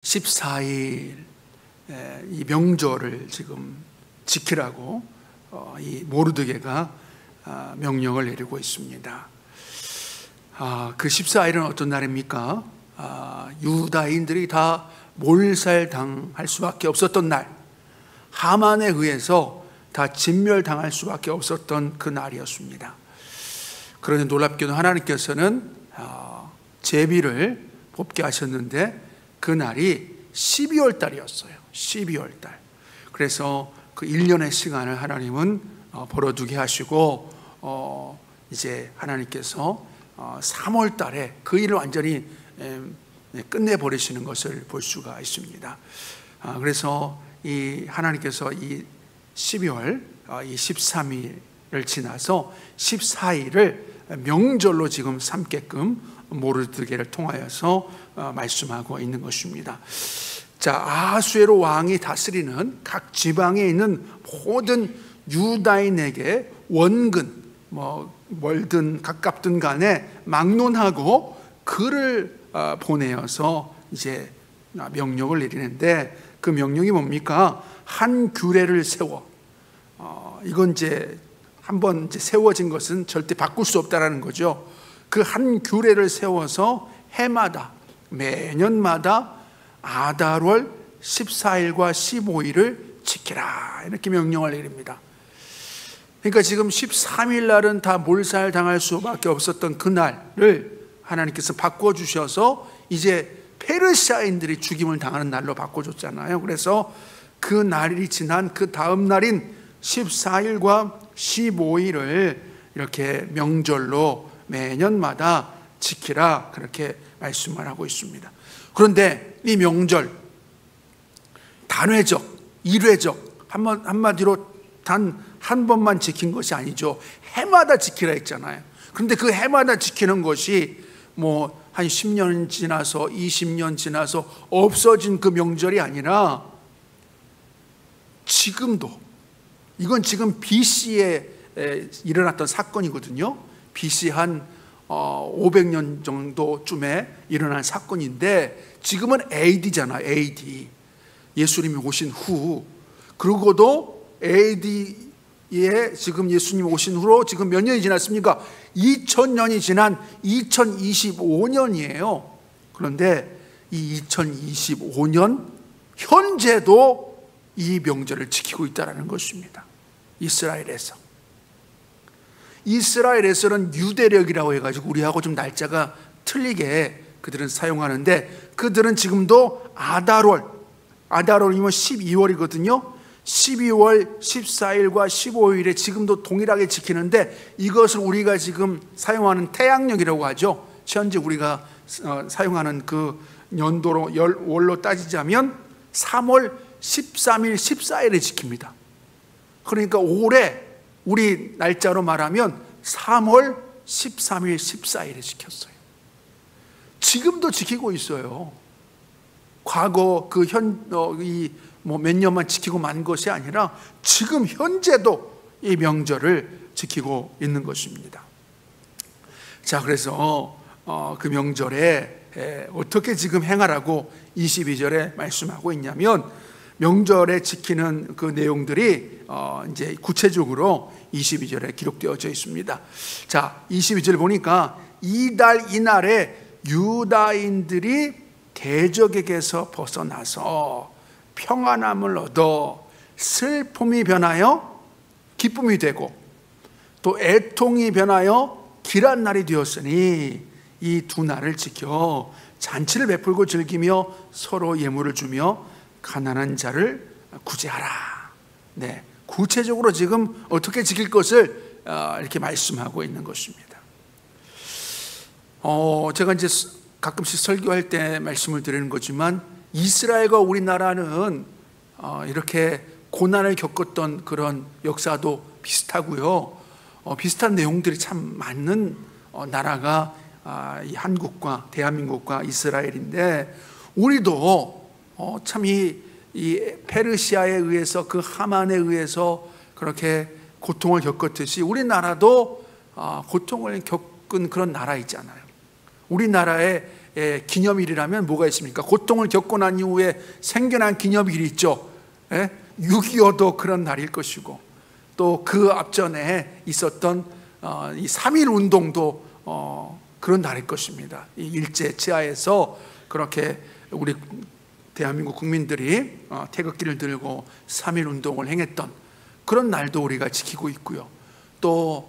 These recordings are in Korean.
14일 이 명절을 지금 지키라고 이 모르드게가 명령을 내리고 있습니다. 그 14일은 어떤 날입니까? 유다인들이 다 몰살당할 수밖에 없었던 날, 하만에 의해서 다 진멸당할 수밖에 없었던 그 날이었습니다. 그런데 놀랍게도 하나님께서는 제비를 뽑게 하셨는데 그 날이 12월 달이었어요. 12월 달. 그래서 그 1년의 시간을 하나님은 벌어두게 하시고 이제 하나님께서 3월 달에 그 일을 완전히 끝내버리시는 것을 볼 수가 있습니다. 그래서 이 하나님께서 이 12월 이 13일을 지나서 14일을 명절로 지금 삼게끔 모르드게를 통하여서 말씀하고 있는 것입니다. 자, 아하수에로 왕이 다스리는 각 지방에 있는 모든 유다인에게 원근 멀든 가깝든 간에 막론하고 글을 보내어서 이제 명령을 내리는데, 그 명령이 뭡니까? 한 규례를 세워. 이건 이제 한번 이제 세워진 것은 절대 바꿀 수 없다라는 거죠. 그 한 규례를 세워서 해마다 매년마다 아달월 14일과 15일을 지키라, 이렇게 명령을 내립니다. 그러니까 지금 13일 날은 다 몰살당할 수밖에 없었던 그날을 하나님께서 바꿔주셔서 이제 페르시아인들이 죽임을 당하는 날로 바꿔줬잖아요. 그래서 그 날이 지난 그 다음 날인 14일과 15일을 이렇게 명절로 매년마다 지키라, 그렇게 말씀을 하고 있습니다. 그런데 이 명절 단회적, 일회적, 한마디로 단 한 번만 지킨 것이 아니죠. 해마다 지키라 했잖아요. 그런데 그 해마다 지키는 것이 한 10년 지나서 20년 지나서 없어진 그 명절이 아니라 지금도, 이건 지금 BC에 일어났던 사건이거든요. BC 한 500년 정도쯤에 일어난 사건인데, 지금은 AD잖아요. AD, 예수님이 오신 후. 그러고도 AD에 지금 예수님이 오신 후로 지금 몇 년이 지났습니까? 2000년이 지난 2025년이에요. 그런데 이 2025년 현재도 이 명절을 지키고 있다는 것입니다. 이스라엘에서는 유대력이라고 해가지고 우리하고 좀 날짜가 틀리게 그들은 사용하는데, 그들은 지금도 아달월이면 12월이거든요. 12월 14일과 15일에 지금도 동일하게 지키는데, 이것을 우리가 지금 사용하는 태양력이라고 하죠. 현재 우리가 사용하는 그 연도로 월로 따지자면 3월 13일 14일에 지킵니다. 그러니까 올해 우리 날짜로 말하면 3월 13일 14일에 지켰어요. 지금도 지키고 있어요. 과거 몇 년만 지키고 만 것이 아니라 지금 현재도 이 명절을 지키고 있는 것입니다. 자, 그래서 그 명절에 어떻게 지금 행하라고 22절에 말씀하고 있냐면, 명절에 지키는 그 내용들이 이제 구체적으로 22절에 기록되어져 있습니다. 자, 22절 보니까 이달 이날에 유다인들이 대적에게서 벗어나서 평안함을 얻어 슬픔이 변하여 기쁨이 되고 또 애통이 변하여 길한 날이 되었으니 이 두 날을 지켜 잔치를 베풀고 즐기며 서로 예물을 주며 가난한 자를 구제하라. 네, 구체적으로 지금 어떻게 지킬 것을 이렇게 말씀하고 있는 것입니다. 제가 이제 가끔씩 설교할 때 말씀을 드리는 거지만, 이스라엘과 우리나라는 이렇게 고난을 겪었던 그런 역사도 비슷하고요. 비슷한 내용들이 참 많은 나라가 이 한국과 대한민국과 이스라엘인데, 우리도 참 이 페르시아에 의해서, 그 하만에 의해서 그렇게 고통을 겪었듯이 우리나라도 고통을 겪은 그런 나라 있잖아요. 우리나라에 기념일이라면 뭐가 있습니까? 고통을 겪고 난 이후에 생겨난 기념일이 있죠. 6.25도 그런 날일 것이고, 또 그 앞전에 있었던 이 3.1 운동도 그런 날일 것입니다. 이 일제 치하에서 그렇게 우리 대한민국 국민들이 태극기를 들고 3.1 운동을 행했던 그런 날도 우리가 지키고 있고요. 또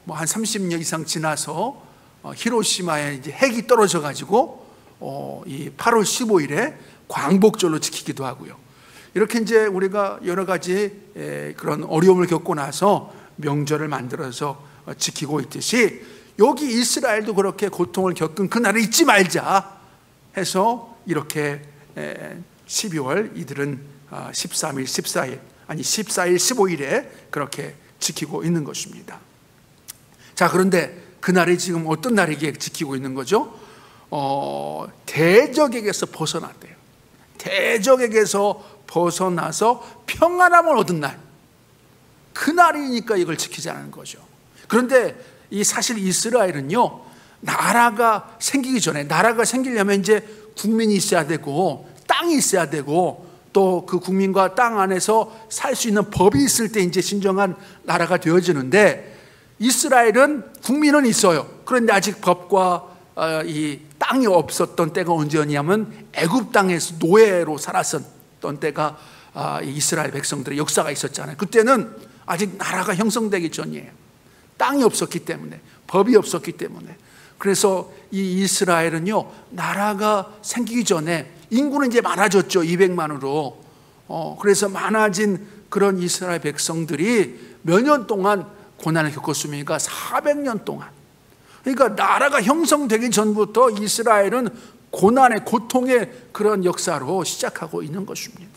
한 30년 이상 지나서 히로시마에 이제 핵이 떨어져 가지고 이 8월 15일에 광복절로 지키기도 하고요. 이렇게 이제 우리가 여러 가지 그런 어려움을 겪고 나서 명절을 만들어서 지키고 있듯이, 여기 이스라엘도 그렇게 고통을 겪은 그날을 잊지 말자 해서 이렇게 12월 이들은 13일, 14일, 아니 14일, 15일에 그렇게 지키고 있는 것입니다. 자, 그런데 그날이 지금 어떤 날이기에 지키고 있는 거죠? 대적에게서 벗어났대요. 대적에게서 벗어나서 평안함을 얻은 날, 그날이니까 이걸 지키자는 거죠. 그런데 사실 이스라엘은요, 나라가 생기기 전에, 나라가 생기려면 이제 국민이 있어야 되고 땅이 있어야 되고, 또 그 국민과 땅 안에서 살 수 있는 법이 있을 때 이제 진정한 나라가 되어지는데, 이스라엘은 국민은 있어요. 그런데 아직 법과 이 땅이 없었던 때가 언제였냐면 애굽 땅에서 노예로 살았었던 때가 이스라엘 백성들의 역사가 있었잖아요. 그때는 아직 나라가 형성되기 전이에요. 땅이 없었기 때문에, 법이 없었기 때문에. 그래서 이 이스라엘은요, 나라가 생기기 전에 인구는 이제 많아졌죠. 200만으로. 그래서 많아진 그런 이스라엘 백성들이 몇 년 동안 고난을 겪었습니까? 400년 동안. 그러니까 나라가 형성되기 전부터 이스라엘은 고난의, 고통의 그런 역사로 시작하고 있는 것입니다.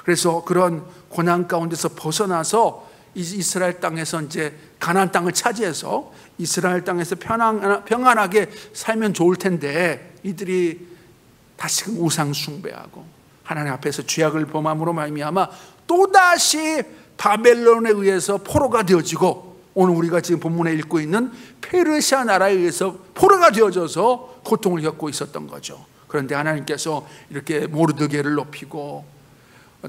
그래서 그런 고난 가운데서 벗어나서 이스라엘 땅에서 이제 가나안 땅을 차지해서 이스라엘 땅에서 평안하게 살면 좋을 텐데, 이들이 다시금 우상 숭배하고 하나님 앞에서 죄악을 범함으로 말미암아 또다시 바벨론에 의해서 포로가 되어지고, 오늘 우리가 지금 본문에 읽고 있는 페르시아 나라에 의해서 포로가 되어져서 고통을 겪고 있었던 거죠. 그런데 하나님께서 이렇게 모르드게를 높이고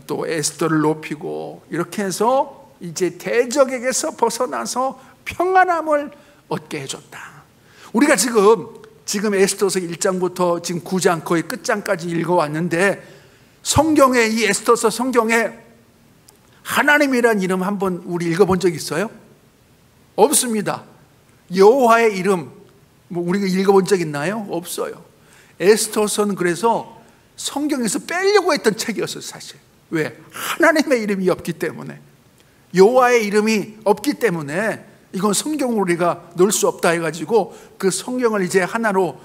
또 에스더를 높이고 이렇게 해서 이제 대적에게서 벗어나서 평안함을 얻게 해줬다. 우리가 지금 에스더서 1장부터 지금 9장 거의 끝장까지 읽어왔는데, 성경에, 이 에스더서 성경에 하나님이란 이름 한번 우리 읽어본 적 있어요? 없습니다. 여호와의 이름 우리가 읽어본 적 있나요? 없어요. 에스더서는 그래서 성경에서 빼려고 했던 책이었어요, 사실. 왜? 하나님의 이름이 없기 때문에, 여호와의 이름이 없기 때문에 이건 성경으로 우리가 넣을 수 없다 해가지고 그 성경을 이제 하나로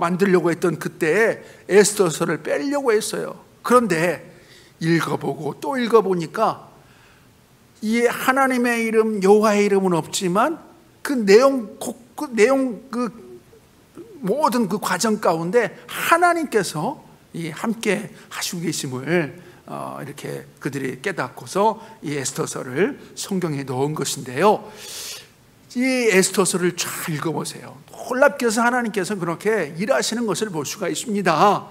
만들려고 했던 그때에 에스더서를 빼려고 했어요. 그런데 읽어보고 또 읽어보니까 이 하나님의 이름, 여호와의 이름은 없지만 그 모든 그 과정 가운데 하나님께서 함께 하시고 계심을 이렇게 그들이 깨닫고서 이 에스더서를 성경에 넣은 것인데요. 이 에스더서를 잘 읽어보세요. 놀랍게도 하나님께서 그렇게 일하시는 것을 볼 수가 있습니다.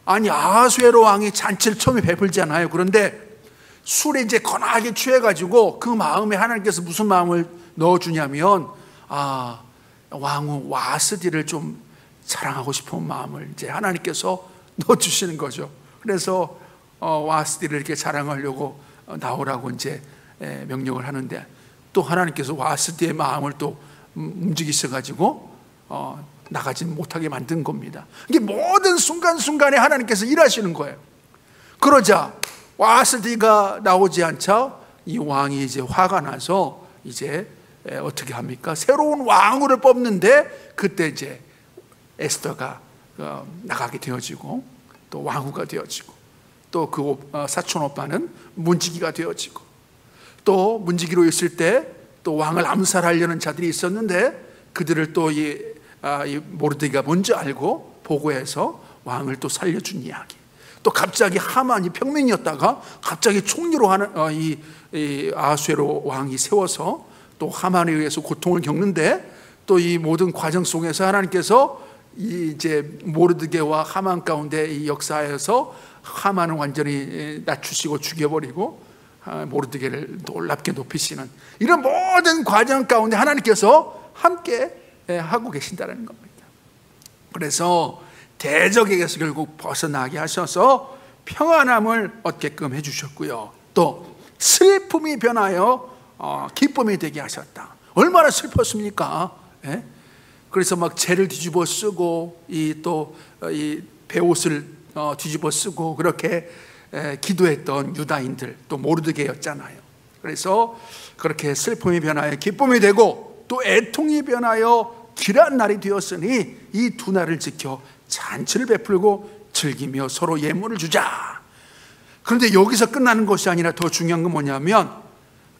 아니, 아하수에로 왕이 잔치를 처음에 베풀잖아요. 그런데 술에 이제 거나하게 취해가지고 그 마음에 하나님께서 무슨 마음을 넣어주냐면, 왕후 와스디를 좀 사랑하고 싶은 마음을 이제 하나님께서 넣어주시는 거죠. 그래서 와스디를 이렇게 자랑하려고 나오라고 이제 명령을 하는데, 또 하나님께서 와스디의 마음을 또 움직이셔가지고 나가지 못하게 만든 겁니다. 이게 모든 순간순간에 하나님께서 일하시는 거예요. 그러자 와스디가 나오지 않자 이 왕이 이제 화가 나서 이제 어떻게 합니까? 새로운 왕후를 뽑는데, 그때 이제 에스더가 나가게 되어지고 또 왕후가 되어지고, 또 그 사촌 오빠는 문지기가 되어지고, 또 문지기로 있을 때 또 왕을 암살하려는 자들이 있었는데 그들을 또 이 모르드게가 먼저 알고 보고해서 왕을 또 살려준 이야기. 또 갑자기 하만이 평민이었다가 갑자기 총리로 하는 이 아하수에로 왕이 세워서 또 하만에 의해서 고통을 겪는데, 또 이 모든 과정 속에서 하나님께서 이제 모르드게와 하만 가운데 이 역사에서 하만은 완전히 낮추시고 죽여버리고 모르드게를 놀랍게 높이시는 이런 모든 과정 가운데 하나님께서 함께 하고 계신다는 겁니다. 그래서 대적에게서 결국 벗어나게 하셔서 평안함을 얻게끔 해주셨고요. 또 슬픔이 변하여 기쁨이 되게 하셨다. 얼마나 슬펐습니까? 예? 그래서 막 죄를 뒤집어 쓰고 이 베옷을 뒤집어 쓰고 그렇게 기도했던 유다인들, 또 모르드게였잖아요. 그래서 그렇게 슬픔이 변하여 기쁨이 되고 또 애통이 변하여 귀한 날이 되었으니 이 두 날을 지켜 잔치를 베풀고 즐기며 서로 예물을 주자. 그런데 여기서 끝나는 것이 아니라 더 중요한 건 뭐냐면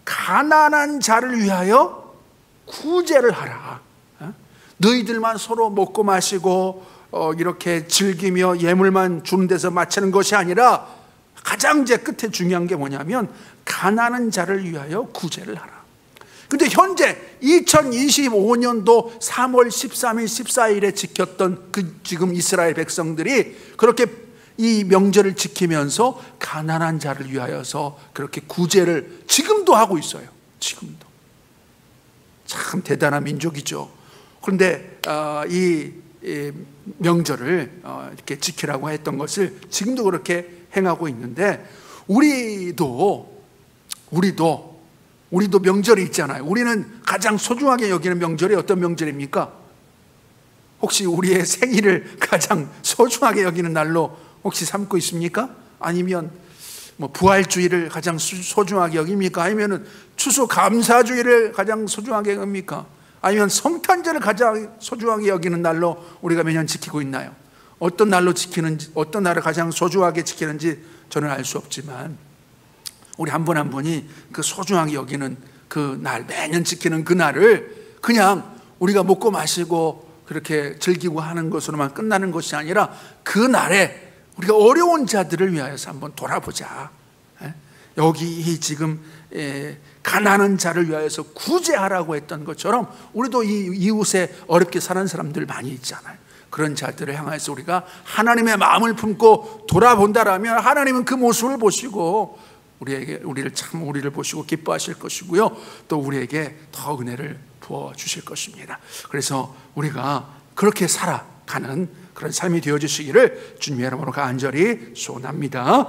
가난한 자를 위하여 구제를 하라. 너희들만 서로 먹고 마시고 이렇게 즐기며 예물만 주는 데서 마치는 것이 아니라 가장 제 끝에 중요한 게 뭐냐면 가난한 자를 위하여 구제를 하라. 근데 현재 2025년도 3월 13일, 14일에 지켰던 지금 이스라엘 백성들이 그렇게 이 명절을 지키면서 가난한 자를 위하여서 그렇게 구제를 지금도 하고 있어요. 지금도. 참 대단한 민족이죠. 그런데 이 명절을 이렇게 지키라고 했던 것을 지금도 그렇게 행하고 있는데 우리도 명절이 있잖아요. 우리는 가장 소중하게 여기는 명절이 어떤 명절입니까? 혹시 우리의 생일을 가장 소중하게 여기는 날로 혹시 삼고 있습니까? 아니면 뭐 부활주의를 가장 소중하게 여깁니까? 아니면 추수감사주의를 가장 소중하게 여깁니까? 아니면 성탄절을 가장 소중하게 여기는 날로 우리가 매년 지키고 있나요? 어떤 날로 지키는지, 어떤 날을 가장 소중하게 지키는지 저는 알 수 없지만 우리 한 분 한 분이 그 소중하게 여기는 그 날, 매년 지키는 그 날을 그냥 우리가 먹고 마시고 그렇게 즐기고 하는 것으로만 끝나는 것이 아니라 그 날에 우리가 어려운 자들을 위하여서 한번 돌아보자. 여기 지금 가난한 자를 위하여서 구제하라고 했던 것처럼 우리도 이 이웃에 어렵게 사는 사람들 많이 있잖아요. 그런 자들을 향해서 우리가 하나님의 마음을 품고 돌아본다라면 하나님은 그 모습을 보시고 우리를 보시고 기뻐하실 것이고요. 또 우리에게 더 은혜를 부어 주실 것입니다. 그래서 우리가 그렇게 살아가는 그런 삶이 되어주시기를 주님의 이름으로 간절히 소원합니다.